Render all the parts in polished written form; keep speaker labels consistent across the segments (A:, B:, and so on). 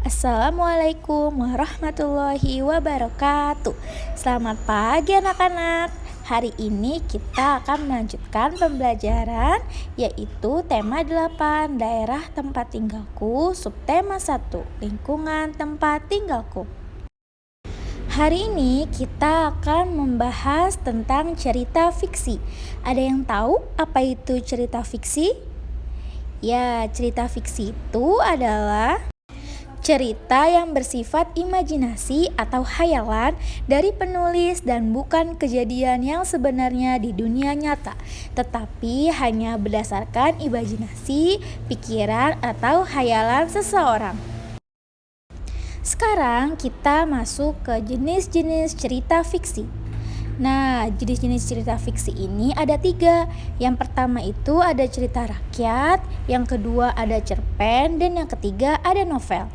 A: Assalamualaikum warahmatullahi wabarakatuh. Selamat pagi anak-anak. Hari ini kita akan melanjutkan pembelajaran yaitu tema 8 daerah tempat tinggalku, subtema 1 lingkungan tempat tinggalku. Hari ini kita akan membahas tentang cerita fiksi. Ada yang tahu apa itu cerita fiksi? Ya, cerita fiksi itu adalah cerita yang bersifat imajinasi atau khayalan dari penulis dan bukan kejadian yang sebenarnya di dunia nyata, tetapi hanya berdasarkan imajinasi, pikiran, atau khayalan seseorang. Sekarang kita masuk ke jenis-jenis cerita fiksi. Nah, jenis-jenis cerita fiksi ini ada 3. Yang pertama itu ada cerita rakyat, yang kedua ada cerpen, dan yang ketiga ada novel.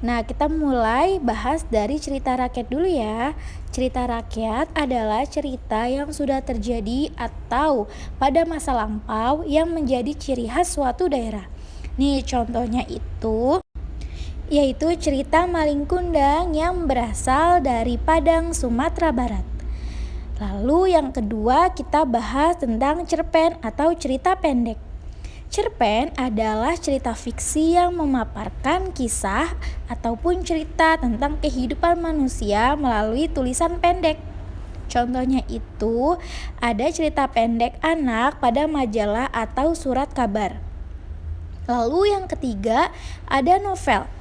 A: Nah, kita mulai bahas dari cerita rakyat dulu ya. Cerita rakyat adalah cerita yang sudah terjadi atau pada masa lampau yang menjadi ciri khas suatu daerah. Nih, contohnya itu yaitu cerita Malin Kundang yang berasal dari Padang, Sumatera Barat. Lalu yang kedua kita bahas tentang cerpen atau cerita pendek. Cerpen adalah cerita fiksi yang memaparkan kisah ataupun cerita tentang kehidupan manusia melalui tulisan pendek. Contohnya itu ada cerita pendek anak pada majalah atau surat kabar. Lalu yang ketiga ada novel.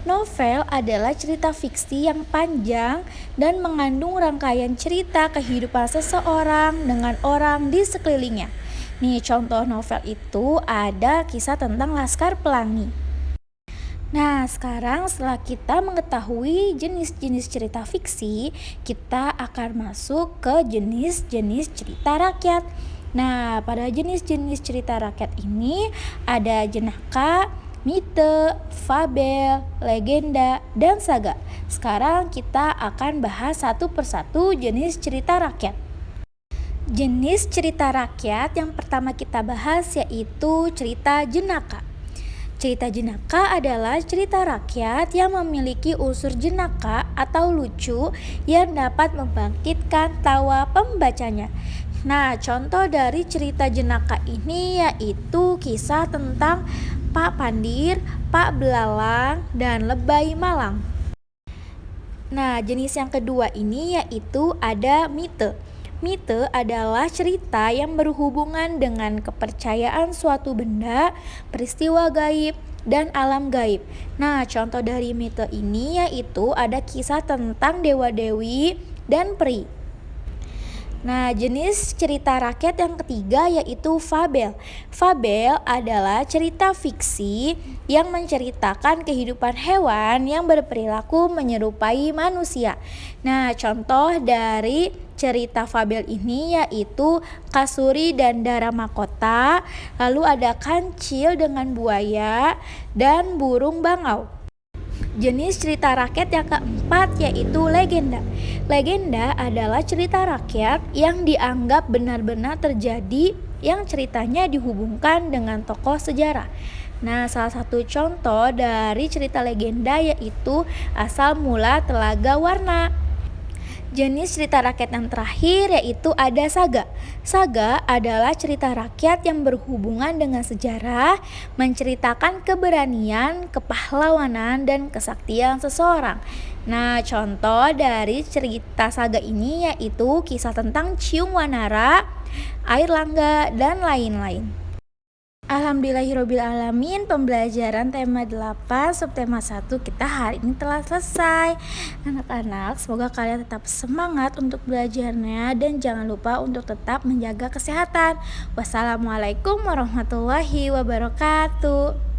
A: Novel adalah cerita fiksi yang panjang dan mengandung rangkaian cerita kehidupan seseorang dengan orang di sekelilingnya. Nih, contoh novel itu ada kisah tentang Laskar Pelangi. Nah, sekarang setelah kita mengetahui jenis-jenis cerita fiksi, kita akan masuk ke jenis-jenis cerita rakyat. Nah, pada jenis-jenis cerita rakyat ini ada jenaka, mite, fabel, legenda, dan saga. Sekarang kita akan bahas satu persatu jenis cerita rakyat. Jenis cerita rakyat yang pertama kita bahas yaitu cerita jenaka. Cerita jenaka adalah cerita rakyat yang memiliki unsur jenaka atau lucu yang dapat membangkitkan tawa pembacanya. Nah, contoh dari cerita jenaka ini yaitu kisah tentang Pak Pandir, Pak Belalang, dan Lebay Malang. Nah, jenis yang kedua ini yaitu ada mite. Mite adalah cerita yang berhubungan dengan kepercayaan suatu benda, peristiwa gaib, dan alam gaib. Nah, contoh dari mite ini yaitu ada kisah tentang dewa-dewi dan peri. Nah, jenis cerita rakyat yang ketiga yaitu fabel. Fabel adalah cerita fiksi yang menceritakan kehidupan hewan yang berperilaku menyerupai manusia. Nah, contoh dari cerita fabel ini yaitu Kasuri dan Dara Mahkota, lalu ada Kancil dengan buaya, dan burung bangau. Jenis cerita rakyat yang keempat yaitu legenda. Legenda adalah cerita rakyat yang dianggap benar-benar terjadi yang ceritanya dihubungkan dengan tokoh sejarah. Nah, salah satu contoh dari cerita legenda yaitu Asal Mula Telaga Warna. Jenis cerita rakyat yang terakhir yaitu ada saga. Saga adalah cerita rakyat yang berhubungan dengan sejarah, menceritakan keberanian, kepahlawanan, dan kesaktian seseorang. Nah, contoh dari cerita saga ini yaitu kisah tentang Ciung Wanara, Air Langga, dan lain-lain. Alhamdulillahirrabbilalamin, pembelajaran tema 8 subtema 1 kita hari ini telah selesai. Anak-anak, semoga kalian tetap semangat untuk belajarnya dan jangan lupa untuk tetap menjaga kesehatan. Wassalamualaikum warahmatullahi wabarakatuh.